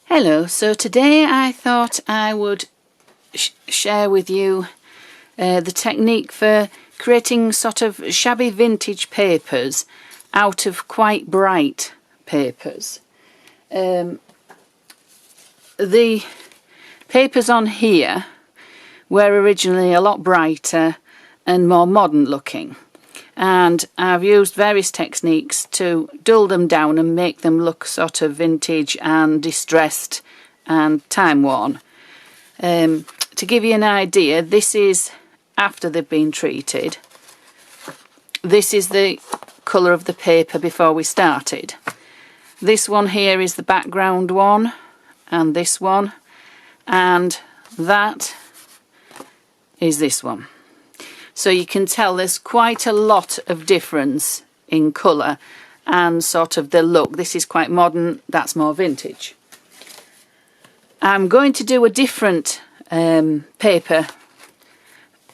Hello, so today I thought I would share with you the technique for creating sort of shabby vintage papers out of quite bright papers. The papers on here were originally a lot brighter and more modern looking, and I've used various techniques to dull them down and make them look sort of vintage and distressed and time worn. To give you an idea, this is after they've been treated. This is the colour of the paper before we started. This one here is the background one, and this one, and that is this one. So you can tell there's quite a lot of difference in colour and sort of the look. This is quite modern, that's more vintage. I'm going to do a different paper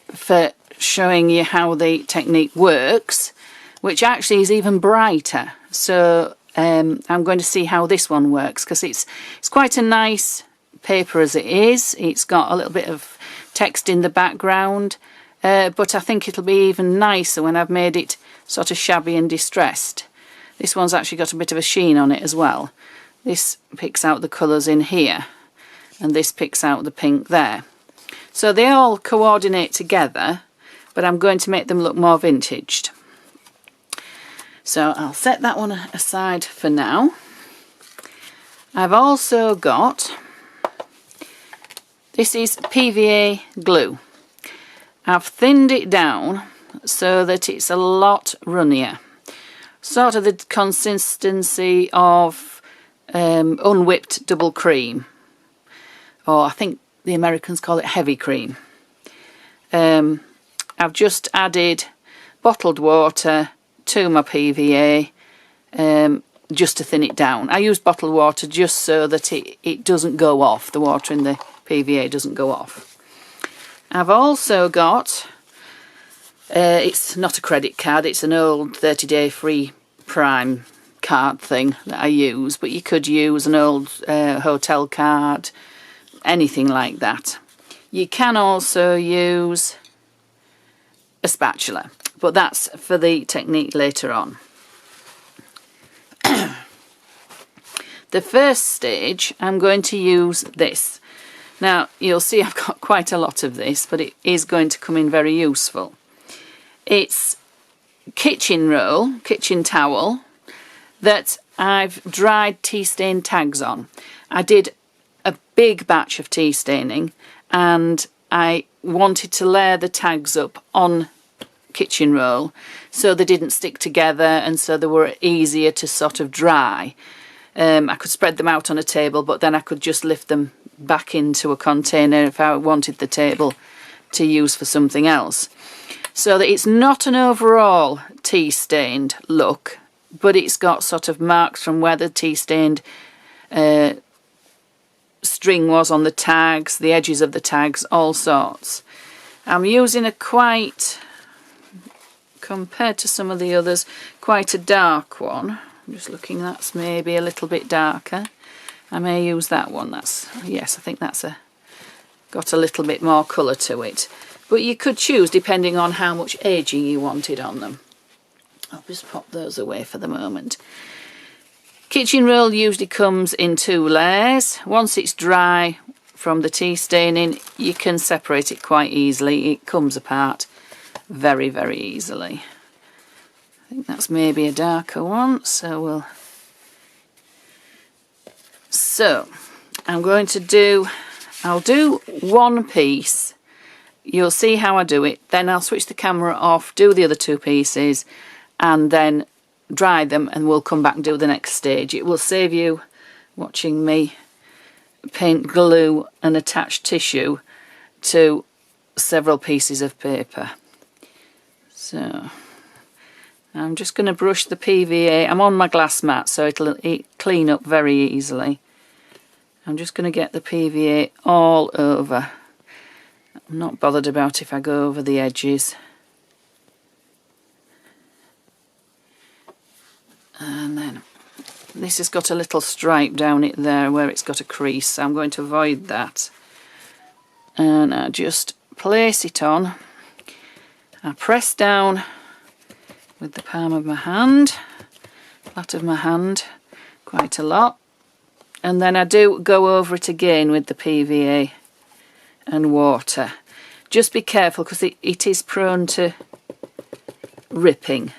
for showing you how the technique works, which actually is even brighter. So I'm going to see how this one works, because it's quite a nice paper as it is. It's got a little bit of text in the background. But I think it'll be even nicer when I've made it sort of shabby and distressed. This one's actually got a bit of a sheen on it as well. This picks out the colours in here, and this picks out the pink there. So they all coordinate together, but I'm going to make them look more vintaged. So I'll set that one aside for now. I've also got, this is PVA glue. I've thinned it down so that it's a lot runnier. Sort of the consistency of unwhipped double cream. Or I think the Americans call it heavy cream. I've just added bottled water to my PVA just to thin it down. I use bottled water just so that it doesn't go off. The water in the PVA doesn't go off. I've also got, it's not a credit card, it's an old 30-day free prime card thing that I use, but you could use an old hotel card, anything like that. You can also use a spatula, but that's for the technique later on. The first stage, I'm going to use this. Now, you'll see I've got quite a lot of this, but it is going to come in very useful. It's kitchen roll, kitchen towel, that I've dried tea stain tags on. I did a big batch of tea staining, and I wanted to layer the tags up on kitchen roll so they didn't stick together and so they were easier to sort of dry. I could spread them out on a table, but then I could just lift them back into a container if I wanted the table to use for something else. So that it's not an overall tea stained look, but it's got sort of marks from where the tea stained string was on the tags, the edges of the tags, all sorts. I'm using a quite, compared to some of the others, quite a dark one. I'm just looking, that's maybe a little bit darker. I may use that one. That's, yes, I think that's got a little bit more colour to it. But you could choose depending on how much aging you wanted on them. I'll just pop those away for the moment. Kitchen roll usually comes in 2 layers. Once it's dry from the tea staining, you can separate it quite easily. It comes apart very, very easily. I think that's maybe a darker one, so I'm going to do, I'll do one piece, you'll see how I do it, then I'll switch the camera off, do the other 2 pieces, and then dry them, and we'll come back and do the next stage. It will save you watching me paint glue and attach tissue to several pieces of paper. So I'm just going to brush the PVA. I'm on my glass mat, so it'll clean up very easily. I'm just going to get the PVA all over. I'm not bothered about if I go over the edges. And then this has got a little stripe down it there where it's got a crease, so I'm going to avoid that. And I just place it on. I press down with the palm of my hand, flat of my hand, quite a lot. And then I do go over it again with the PVA and water. Just be careful because it is prone to ripping,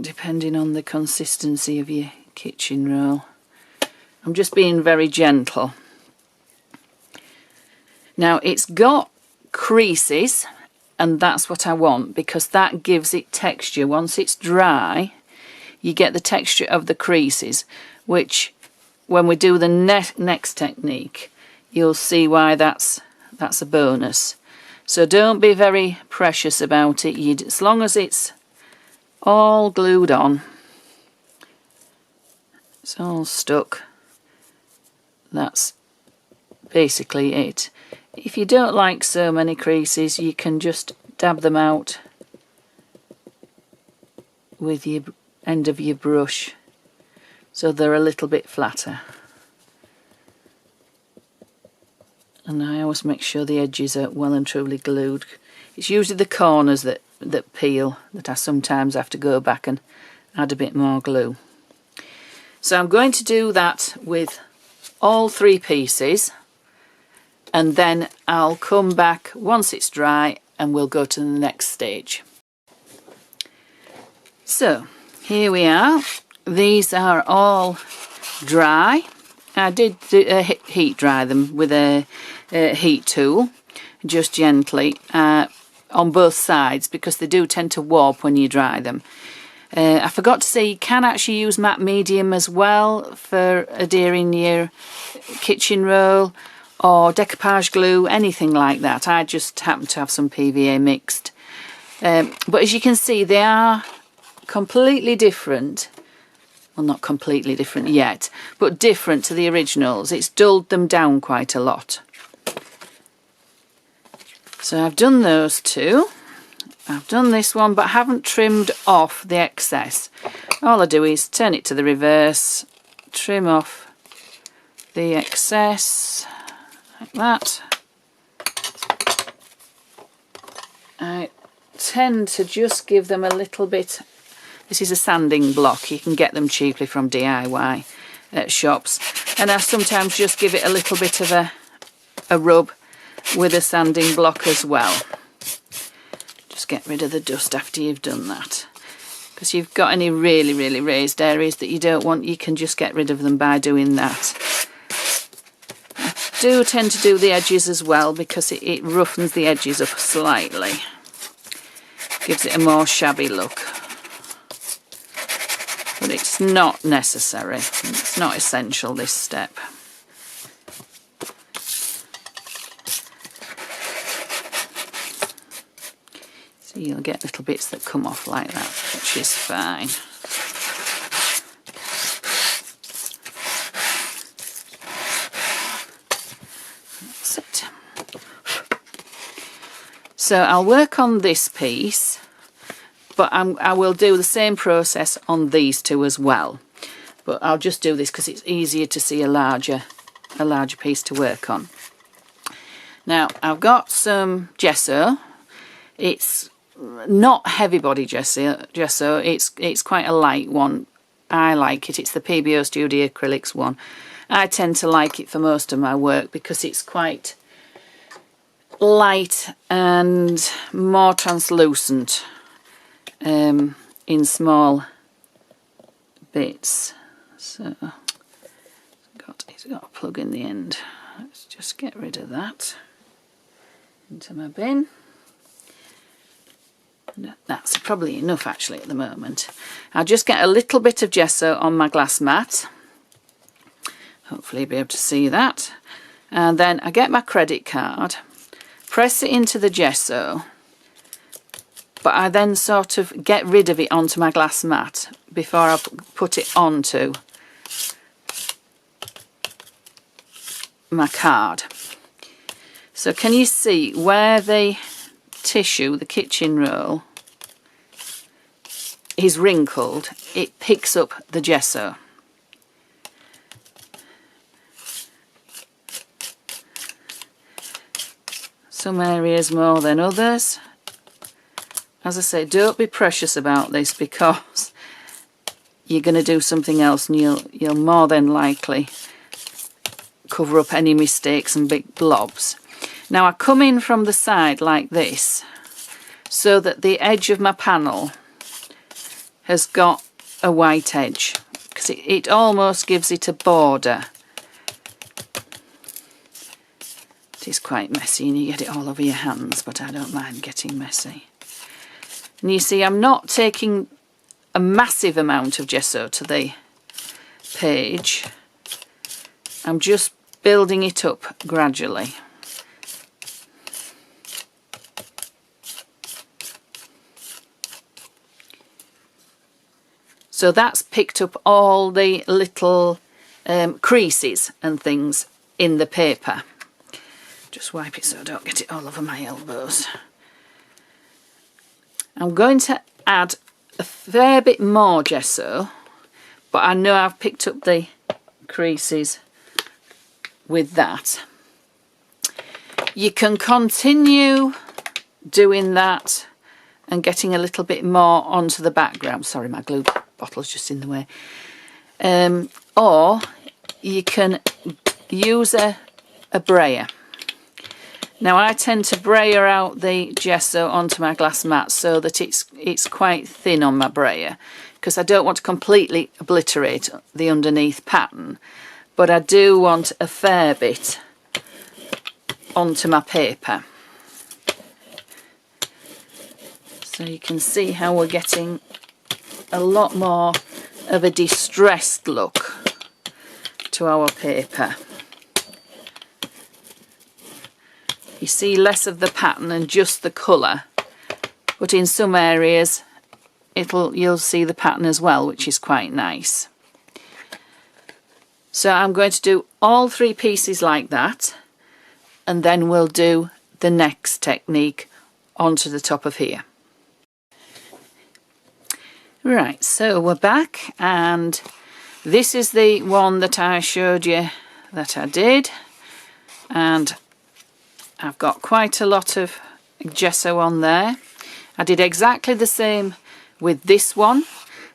depending on the consistency of your kitchen roll. I'm just being very gentle. Now it's got creases, and that's what I want because that gives it texture. Once it's dry, you get the texture of the creases, which when we do the next technique, you'll see why that's a bonus. So don't be very precious about it. As long as it's all glued on, it's all stuck, that's basically it. If you don't like so many creases, you can just dab them out with your end of your brush so they're a little bit flatter. And I always make sure the edges are well and truly glued. It's usually the corners that peel that I sometimes have to go back and add a bit more glue. So I'm going to do that with all 3 pieces, and then I'll come back once it's dry and we'll go to the next stage. So here we are. These are all dry. I did heat dry them with a heat tool, just gently on both sides because they do tend to warp when you dry them. I forgot to say you can actually use matte medium as well for adhering your kitchen roll, or decoupage glue, anything like that. I just happen to have some PVA mixed. But as you can see, they are completely different. Well, not completely different yet, but different to the originals. It's dulled them down quite a lot. So I've done those 2. I've done this one, but I haven't trimmed off the excess. All I do is turn it to the reverse, trim off the excess, like that. I tend to just give them a little bit. This is a sanding block. You can get them cheaply from DIY shops. And I sometimes just give it a little bit of a rub with a sanding block as well. Just get rid of the dust after you've done that. Because if you've got any really, really raised areas that you don't want, you can just get rid of them by doing that. I do tend to do the edges as well because it roughens the edges up slightly. Gives it a more shabby look. But it's not necessary. It's not essential, this step. So you'll get little bits that come off like that, which is fine. That's it. So I'll work on this piece, but I will do the same process on these 2 as well. But I'll just do this because it's easier to see a larger piece to work on. Now I've got some gesso. It's not heavy body gesso. It's quite a light one. I like it. It's the PBO Studio Acrylics one. I tend to like it for most of my work because it's quite light and more translucent in small bits. So it's got a plug in the end. Let's just get rid of that into my bin. That's probably enough actually at the moment. I'll just get a little bit of gesso on my glass mat. Hopefully you'll be able to see that. And then I get my credit card, press it into the gesso, but I then sort of get rid of it onto my glass mat before I put it onto my card. So can you see where the tissue, the kitchen roll, is wrinkled, it picks up the gesso. Some areas more than others. As I say, don't be precious about this, because you're going to do something else and you'll more than likely cover up any mistakes and big blobs. Now I come in from the side like this, so that the edge of my panel has got a white edge, because it almost gives it a border. It is quite messy and you get it all over your hands, but I don't mind getting messy. And you see, I'm not taking a massive amount of gesso to the page. I'm just building it up gradually. So that's picked up all the little creases and things in the paper. Just wipe it so I don't get it all over my elbows. I'm going to add a fair bit more gesso, but I know I've picked up the creases with that. You can continue doing that and getting a little bit more onto the background. Sorry, my glue bottle's just in the way. Or you can use a brayer. Now I tend to brayer out the gesso onto my glass mat so that it's quite thin on my brayer, because I don't want to completely obliterate the underneath pattern, but I do want a fair bit onto my paper. So you can see how we're getting a lot more of a distressed look to our paper. You see less of the pattern and just the colour, but in some areas you'll see the pattern as well, which is quite nice. So I'm going to do all 3 pieces like that, and then we'll do the next technique onto the top of here. Right, so we're back, and this is the one that I showed you that I did, and I've got quite a lot of gesso on there. I did exactly the same with this one.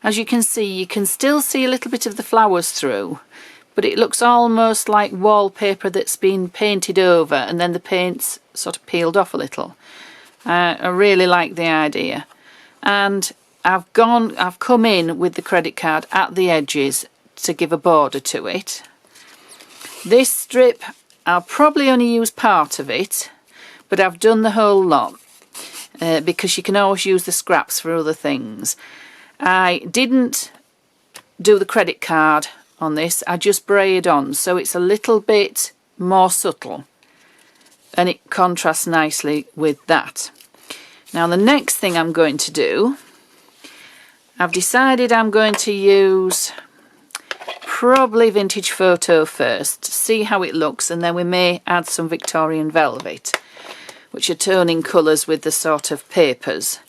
As you can still see a little bit of the flowers through, but it looks almost like wallpaper that's been painted over and then the paint's sort of peeled off a little. I really like the idea. And I've come in with the credit card at the edges to give a border to it. This strip, I'll probably only use part of it, but I've done the whole lot because you can always use the scraps for other things. I didn't do the credit card on this, I just braid on, so it's a little bit more subtle and it contrasts nicely with that. Now the next thing I'm going to do, I've decided I'm going to use probably vintage photo first to see how it looks, and then we may add some Victorian velvet, which are toning colours with the sort of papers.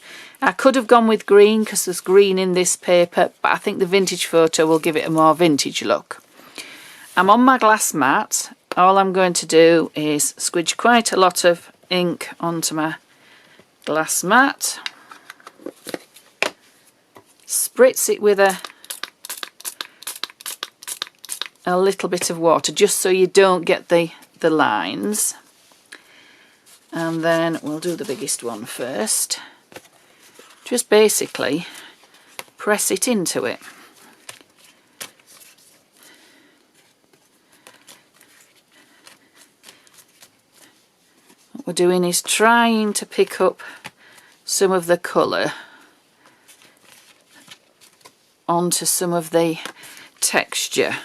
I could have gone with green because there's green in this paper, but I think the vintage photo will give it a more vintage look. I'm on my glass mat. All I'm going to do is squidge quite a lot of ink onto my glass mat, spritz it with a little bit of water just so you don't get the lines, and then we'll do the biggest one first. Just basically press it into it. What we're doing is trying to pick up some of the colour onto some of the texture,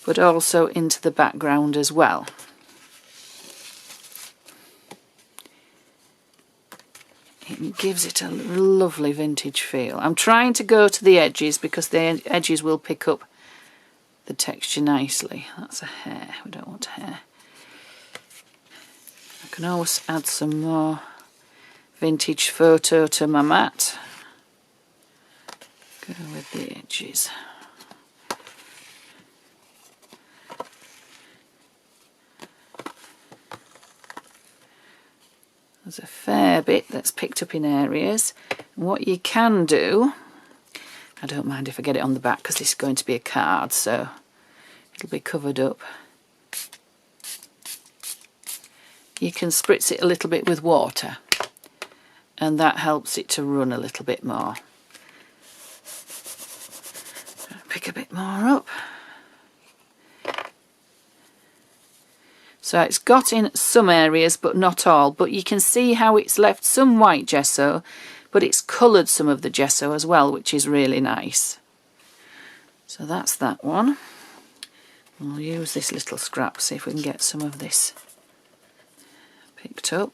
but also into the background as well. It gives it a lovely vintage feel. I'm trying to go to the edges because the edges will pick up the texture nicely. That's a hair, we don't want hair. I can always add some more vintage photo to my mat. Go with the edges. There's a fair bit that's picked up in areas. And what you can do, I don't mind if I get it on the back because this is going to be a card, so it'll be covered up. You can spritz it a little bit with water, and that helps it to run a little bit more. Pick a bit more up. So it's got in some areas but not all, but you can see how it's left some white gesso, but it's coloured some of the gesso as well, which is really nice. So that's that one. We'll use this little scrap, see if we can get some of this picked up.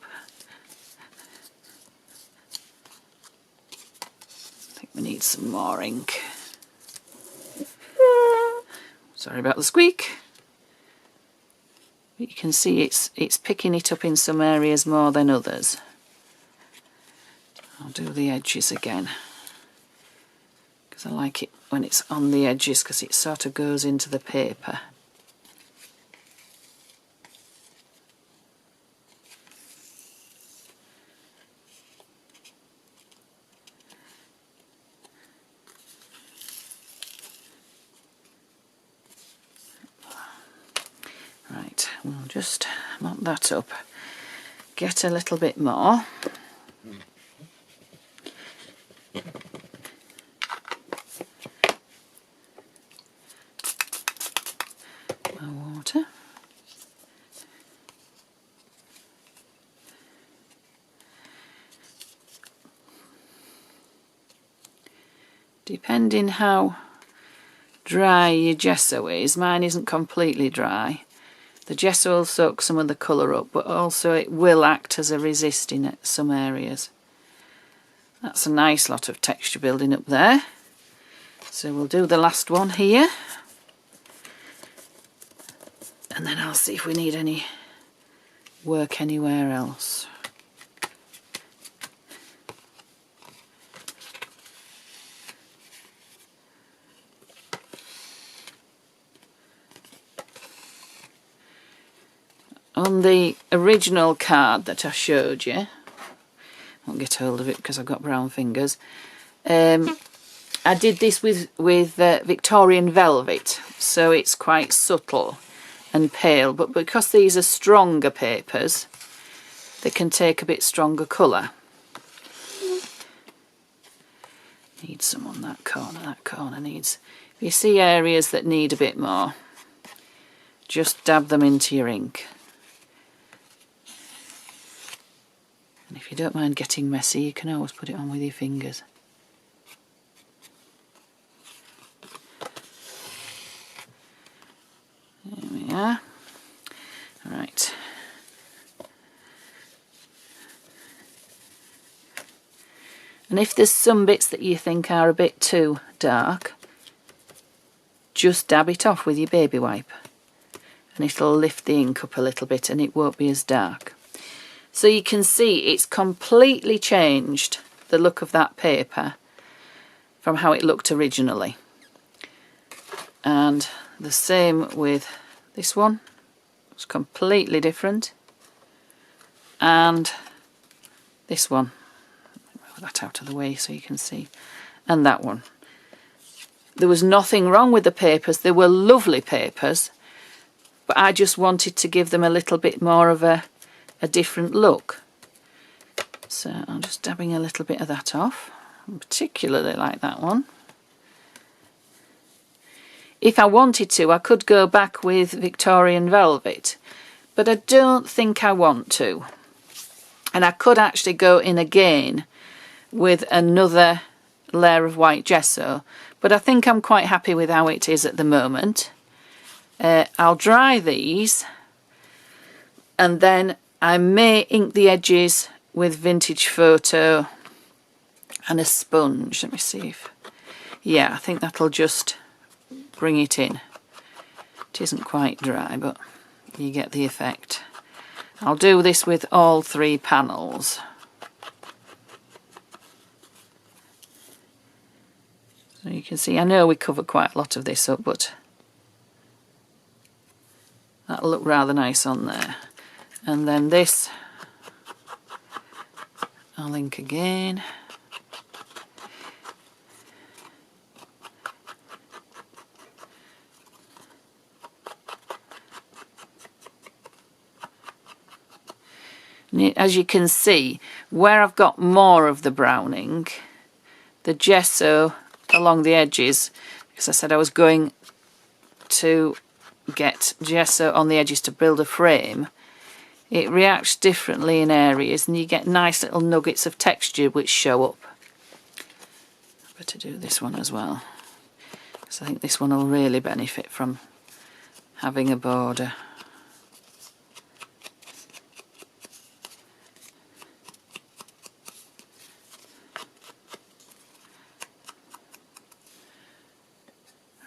I think we need some more ink. Sorry about the squeak. But you can see it's picking it up in some areas more than others. I'll do the edges again, because I like it when it's on the edges because it sort of goes into the paper. Right, we'll just mop that up, get a little bit more. More water. Depending how dry your gesso is, mine isn't completely dry. The gesso will soak some of the colour up, but also it will act as a resist in some areas. That's a nice lot of texture building up there. So we'll do the last one here. And then I'll see if we need any work anywhere else. On the original card that I showed you, I won't get hold of it because I've got brown fingers, I did this with Victorian velvet, so it's quite subtle and pale, but because these are stronger papers, they can take a bit stronger colour. Need some on that corner needs, if you see areas that need a bit more, just dab them into your ink. And if you don't mind getting messy, you can always put it on with your fingers. There we are. Right. And if there's some bits that you think are a bit too dark, just dab it off with your baby wipe. And it'll lift the ink up a little bit and it won't be as dark. So you can see it's completely changed the look of that paper from how it looked originally. And the same with this one. It's completely different. And this one. Move that out of the way so you can see. And that one. There was nothing wrong with the papers. They were lovely papers. But I just wanted to give them a little bit more of a different look. So I'm just dabbing a little bit of that off. I particularly like that one. If I wanted to, I could go back with Victorian velvet, but I don't think I want to. And I could actually go in again with another layer of white gesso, but I think I'm quite happy with how it is at the moment. I'll dry these and then I may ink the edges with Vintage Photo and a sponge. Let me see if... yeah, I think that'll just bring it in. It isn't quite dry, but you get the effect. I'll do this with all three panels. So you can see, I know we cover quite a lot of this up, but that'll look rather nice on there. And then this, I'll ink again. As you can see, where I've got more of the browning, the gesso along the edges, because I said I was going to get gesso on the edges to build a frame, it reacts differently in areas and you get nice little nuggets of texture which show up. I better do this one as well, because I think this one will really benefit from having a border.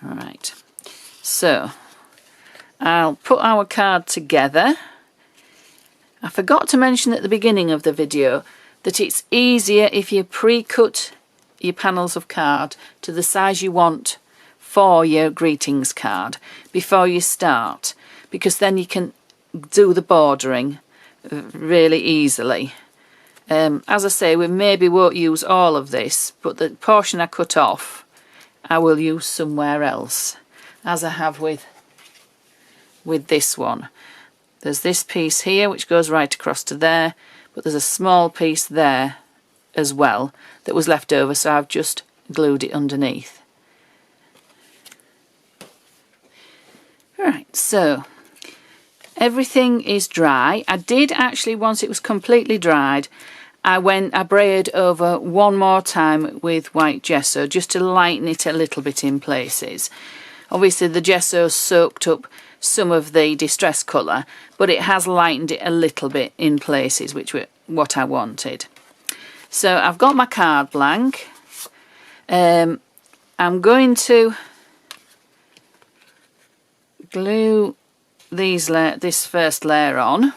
Right, so I'll put our card together. I forgot to mention at the beginning of the video that it's easier if you pre-cut your panels of card to the size you want for your greetings card before you start, because then you can do the bordering really easily. As I say, we maybe won't use all of this, but the portion I cut off I will use somewhere else, as I have with this one. There's this piece here which goes right across to there, but there's a small piece there as well that was left over, so I've just glued it underneath. Right, so everything is dry. I did actually, once it was completely dried, I braided over one more time with white gesso just to lighten it a little bit in places. Obviously the gesso soaked up some of the distress colour, but it has lightened it a little bit in places, which were what I wanted. So I've got my card blank. I'm going to glue this first layer on.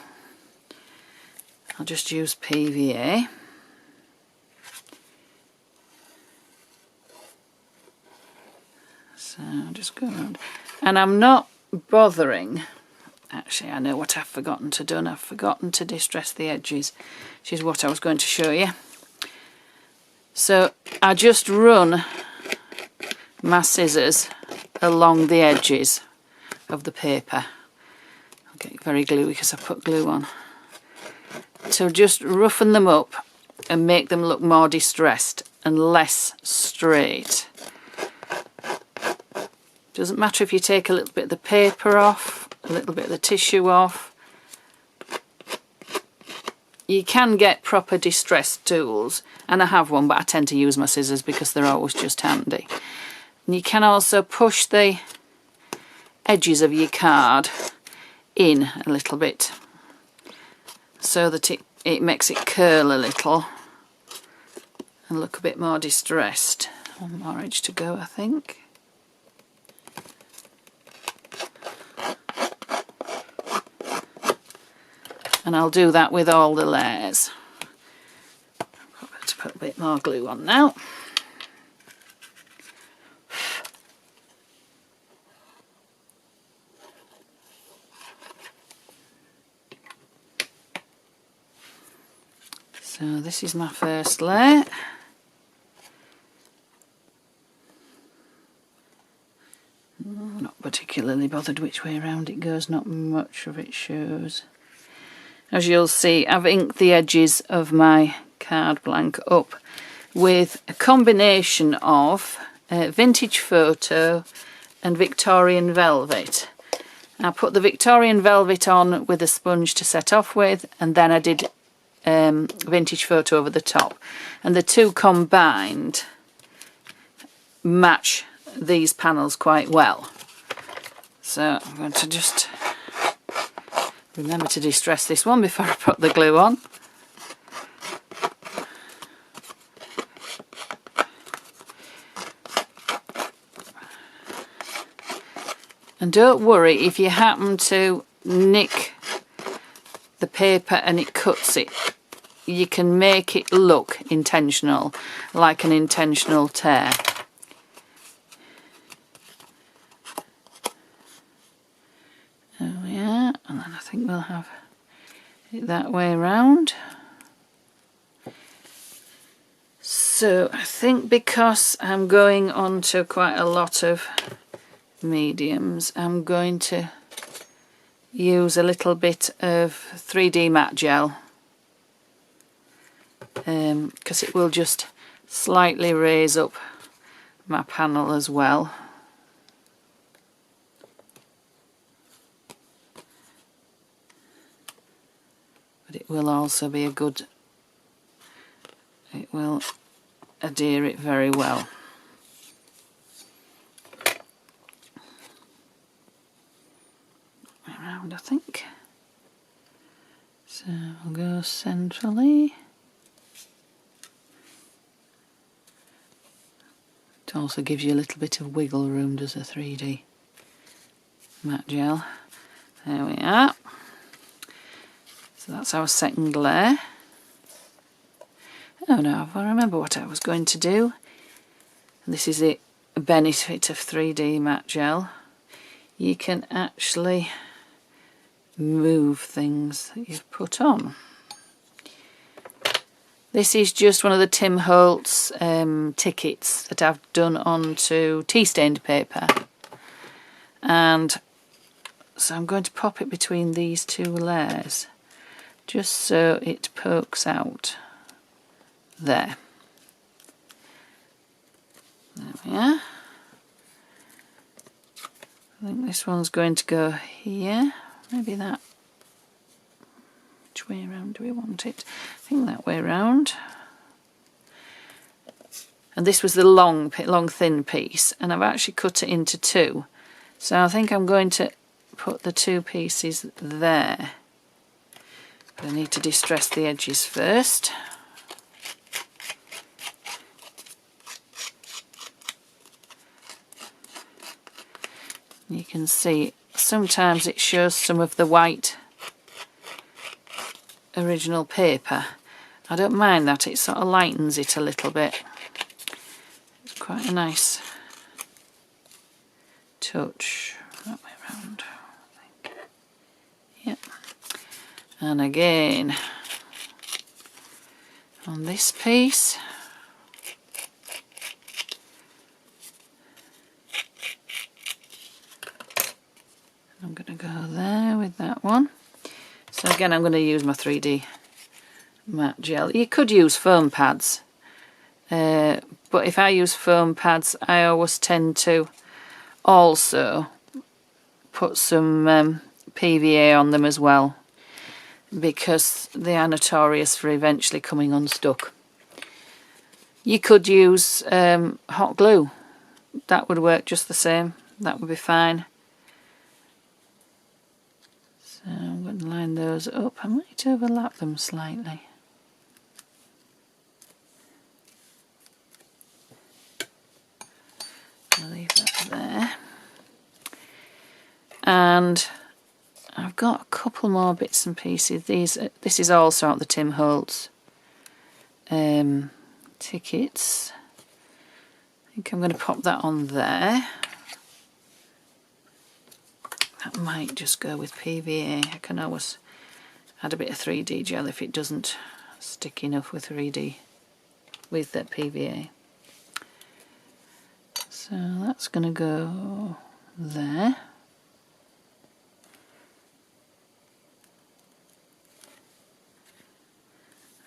I'll just use PVA. So I'll just go around. And I'm not bothering, actually I know what I've forgotten to do. I've forgotten to distress the edges, which is what I was going to show you. So I just run my scissors along the edges of the paper. I'll get very gluey because I put glue on. So just roughen them up and make them look more distressed and less straight. Doesn't matter if you take a little bit of the paper off, a little bit of the tissue off. You can get proper distressed tools, and I have one, but I tend to use my scissors because they're always just handy. And you can also push the edges of your card in a little bit, so that it makes it curl a little and look a bit more distressed. One more edge to go, I think. And I'll do that with all the layers. I've got to put a bit more glue on now. So this is my first layer. Not particularly bothered which way around it goes, not much of it shows. As you'll see, I've inked the edges of my card blank up with a combination of vintage photo and Victorian velvet. I put the Victorian velvet on with a sponge to set off with, and then I did vintage photo over the top, and the two combined match these panels quite well. So I'm going to just remember to distress this one before I put the glue on. And don't worry if you happen to nick the paper and it cuts it. You can make it look intentional, like an intentional tear. think we'll have it that way around. So I think because I'm going on to quite a lot of mediums, I'm going to use a little bit of 3D matte gel, because it will just slightly raise up my panel as well. But it will also be a good, it will adhere it very well. Around, I think. So we'll go centrally. It also gives you a little bit of wiggle room, does a 3D matte gel. There we are. So that's our second layer. Oh no, I remember what I was going to do. And this is the benefit of 3D matte gel. You can actually move things that you've put on. This is just one of the Tim Holtz tickets that I've done onto tea stained paper. And so I'm going to pop it between these two layers, just so it pokes out. There. There we are. I think this one's going to go here. Maybe that. Which way around do we want it? I think that way around. And this was the long thin piece, and I've actually cut it into two. So I think I'm going to put the two pieces there. But I need to distress the edges first. You can see sometimes it shows some of the white original paper. I don't mind that, it sort of lightens it a little bit. It's quite a nice touch. That way around, I think. Yep. And again on this piece. I'm going to go there with that one. So again, I'm going to use my 3D matte gel. You could use foam pads, but if I use foam pads, I always tend to also put some PVA on them as well, because they are notorious for eventually coming unstuck. You could use hot glue. That would work just the same. That would be fine. So I'm going to line those up. I might overlap them slightly. I'll leave that there. And I've got a couple more bits and pieces. This is also out the Tim Holtz tickets. I think I'm going to pop that on there. That might just go with PVA. I can always add a bit of 3D gel if it doesn't stick enough with 3D with that PVA. So that's going to go there.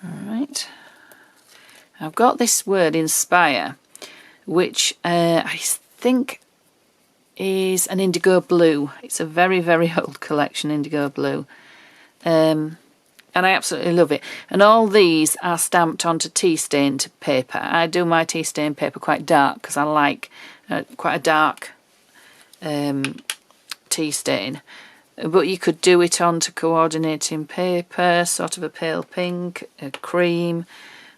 Alright. I've got this word inspire, which I think is an indigo blue. It's a very, very old collection, indigo blue. And I absolutely love it. And all these are stamped onto tea stained paper. I do my tea stained paper quite dark because I like quite a dark tea stain. But you could do it onto coordinating paper, sort of a pale pink, a cream,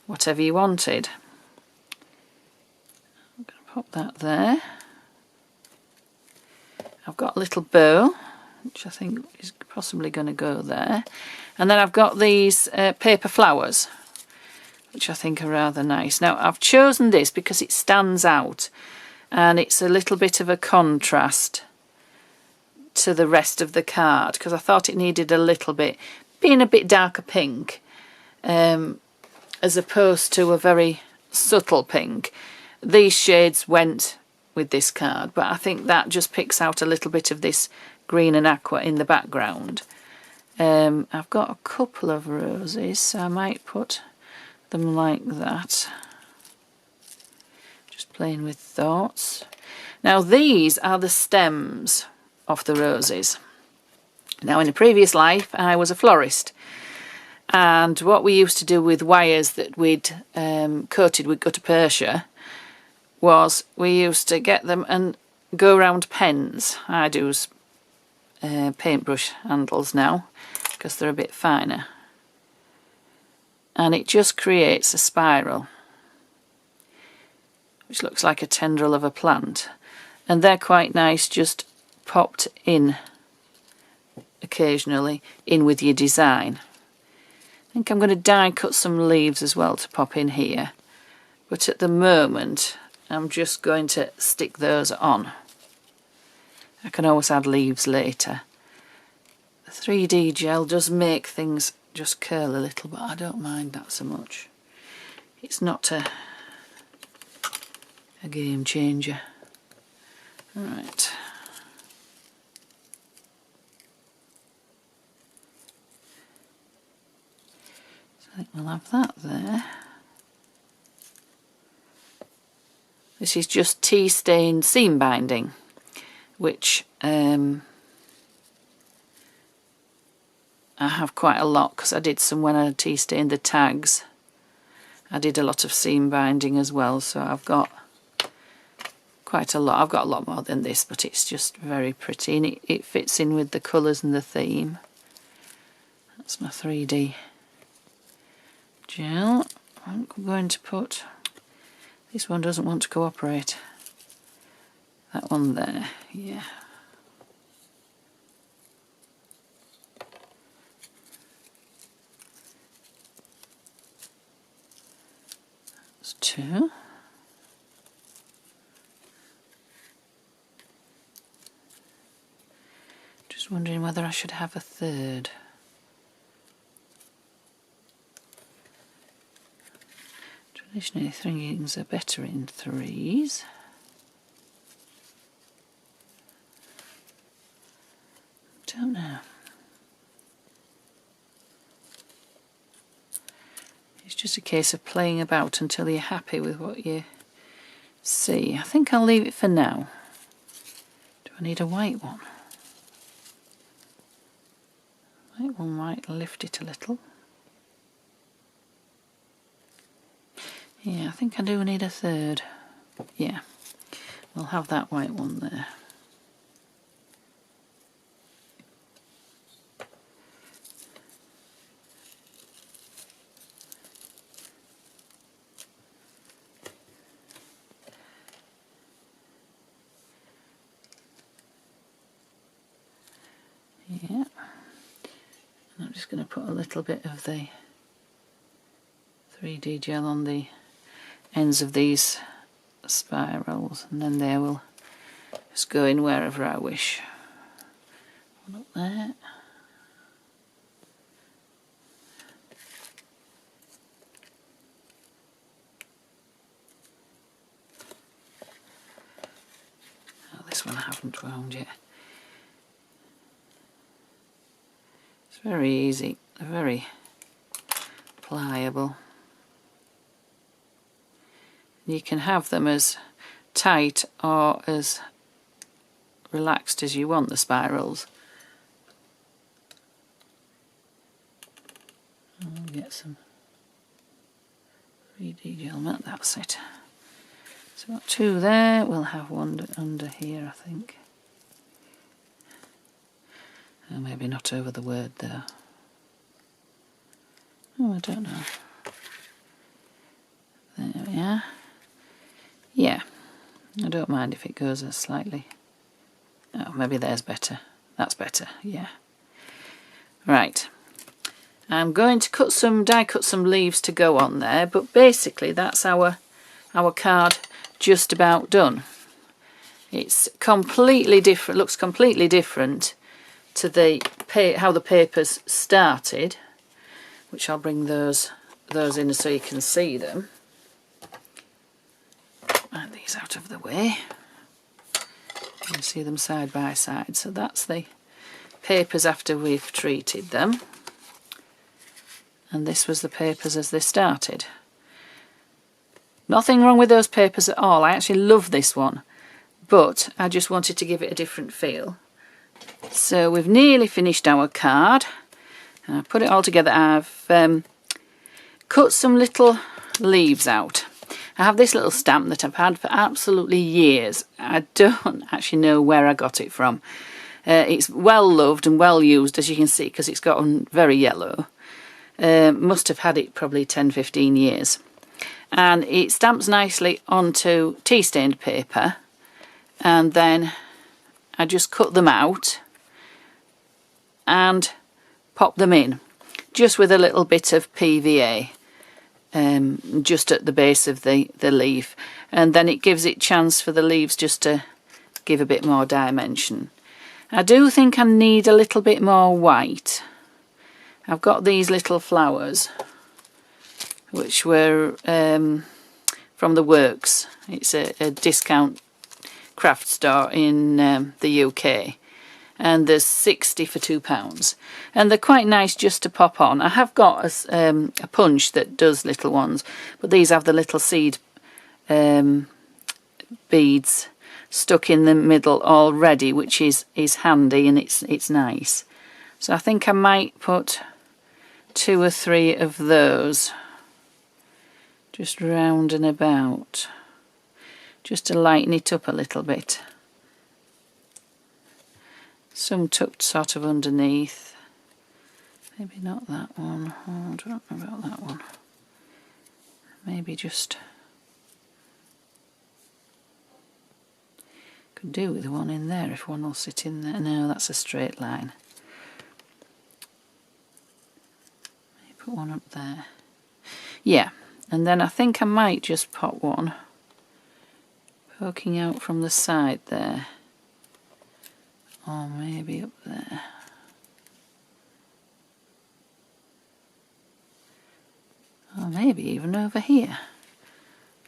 whatever you wanted. I'm going to pop that there. I've got a little bow, which I think is possibly going to go there. And then I've got these paper flowers, which I think are rather nice. Now, I've chosen this because it stands out, and it's a little bit of a contrast to the rest of the card because I thought it needed a little bit, being a bit darker pink, as opposed to a very subtle pink. These shades went with this card, but I think that just picks out a little bit of this green and aqua in the background. I've got a couple of roses, so I might put them like that. Just playing with thoughts. Now these are the stems of the roses. Now in a previous life I was a florist, and what we used to do with wires that we'd coated with gutta percha was we used to get them and go around pens. I do paintbrush handles now because they're a bit finer, and it just creates a spiral which looks like a tendril of a plant, and they're quite nice just popped in occasionally in with your design. I think I'm going to die cut some leaves as well to pop in here, but at the moment I'm just going to stick those on. I can always add leaves later. The 3D gel does make things just curl a little, but I don't mind that so much. It's not a game changer. Alright. So I think we'll have that there. This is just tea stain seam binding, which I have quite a lot because I did some when I tea stained the tags. I did a lot of seam binding as well, so I've got quite a lot. I've got a lot more than this, but it's just very pretty, and it fits in with the colours and the theme. That's my 3D gel. I'm going to put, this one doesn't want to cooperate. That one there, yeah. That's two. Just wondering whether I should have a third. Traditionally, things are better in threes. Don't know. It's just a case of playing about until you're happy with what you see. I think I'll leave it for now. Do I need a white one? White one might lift it a little. Yeah, I think I do need a third. Yeah, we'll have that white one there. Yeah, and I'm just going to put a little bit of the 3D gel on the ends of these spirals, and then they will just go in wherever I wish. One up there. Oh, this one I haven't wound yet. It's very easy, very pliable. You can have them as tight or as relaxed as you want, the spirals. I'll get some 3D gel mat, that's it. So got two there, we'll have one under here I think. Oh, maybe not over the word though. Oh, I don't know. There we are. Yeah, I don't mind if it goes a slightly... Oh, maybe there's better. That's better, yeah. Right. I'm going to die cut some leaves to go on there, but basically that's our card just about done. It's completely different, looks completely different to the how the papers started, which I'll bring those in so you can see them. Get these out of the way. You can see them side by side. So that's the papers after we've treated them, and this was the papers as they started. Nothing wrong with those papers at all. I actually love this one, but I just wanted to give it a different feel. So we've nearly finished our card. I put it all together. I've cut some little leaves out. I have this little stamp that I've had for absolutely years. I don't actually know where I got it from. It's well loved and well used, as you can see, because it's gotten very yellow. Must have had it probably 10-15 years. And it stamps nicely onto tea stained paper, and then I just cut them out and pop them in, just with a little bit of PVA, just at the base of the leaf, and then it gives it chance for the leaves just to give a bit more dimension. I do think I need a little bit more white. I've got these little flowers which were from the Works. It's a discount craft store in the UK, and there's 60 for £2, and they're quite nice just to pop on. I have got a punch that does little ones, but these have the little seed beads stuck in the middle already, which is handy, and it's nice. So I think I might put 2 or 3 of those just round and about, just to lighten it up a little bit. Some tucked sort of underneath. Maybe not that one. Oh, I don't know about that one. Maybe just could do with one in there if one will sit in there. No, that's a straight line. Maybe put one up there. Yeah, and then I think I might just pop one poking out from the side there, or maybe up there. Or maybe even over here.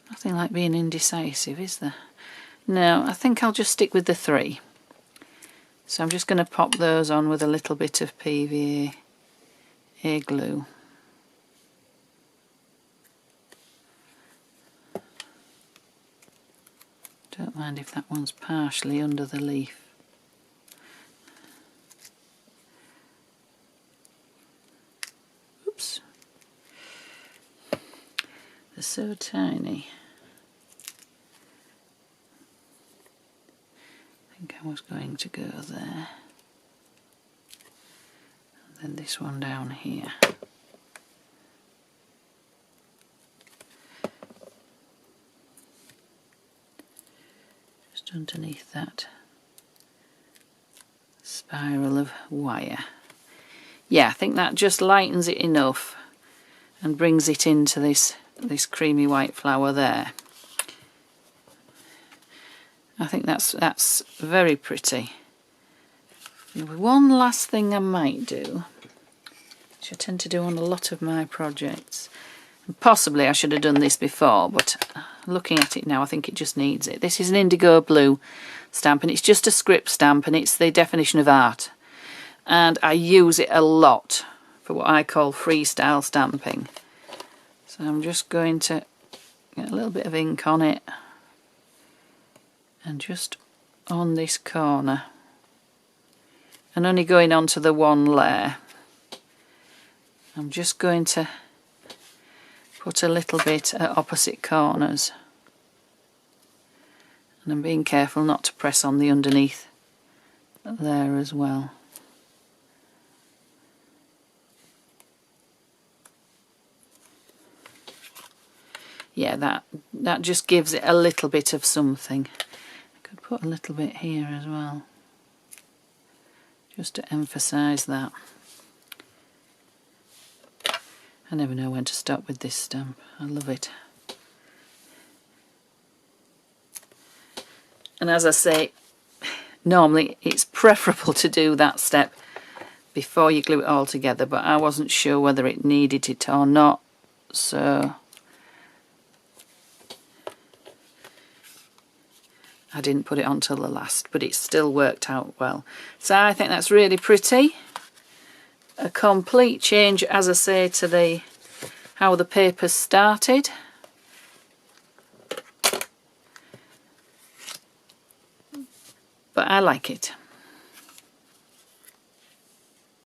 Nothing like being indecisive, is there? No, I think I'll just stick with the 3. So I'm just going to pop those on with a little bit of PVA glue. Don't mind if that one's partially under the leaf. Oops. They're so tiny. I think I was going to go there. And then this one down here. Just underneath that spiral of wire. Yeah, I think that just lightens it enough and brings it into this creamy white flower there. I think that's very pretty. One last thing I might do, which I tend to do on a lot of my projects, and possibly I should have done this before, but looking at it now I think it just needs it. This is an indigo blue stamp, and it's just a script stamp, and it's the definition of art, and I use it a lot for what I call freestyle stamping. So I'm just going to get a little bit of ink on it, and just on this corner, and only going on to the one layer, I'm just going to put a little bit at opposite corners, and I'm being careful not to press on the underneath there as well. Yeah, that just gives it a little bit of something. I could put a little bit here as well, just to emphasise that. I never know when to stop with this stamp. I love it. And as I say, normally it's preferable to do that step before you glue it all together, but I wasn't sure whether it needed it or not, so I didn't put it on till the last, but it still worked out well. So I think that's really pretty. A complete change, as I say, to how the paper started. But I like it.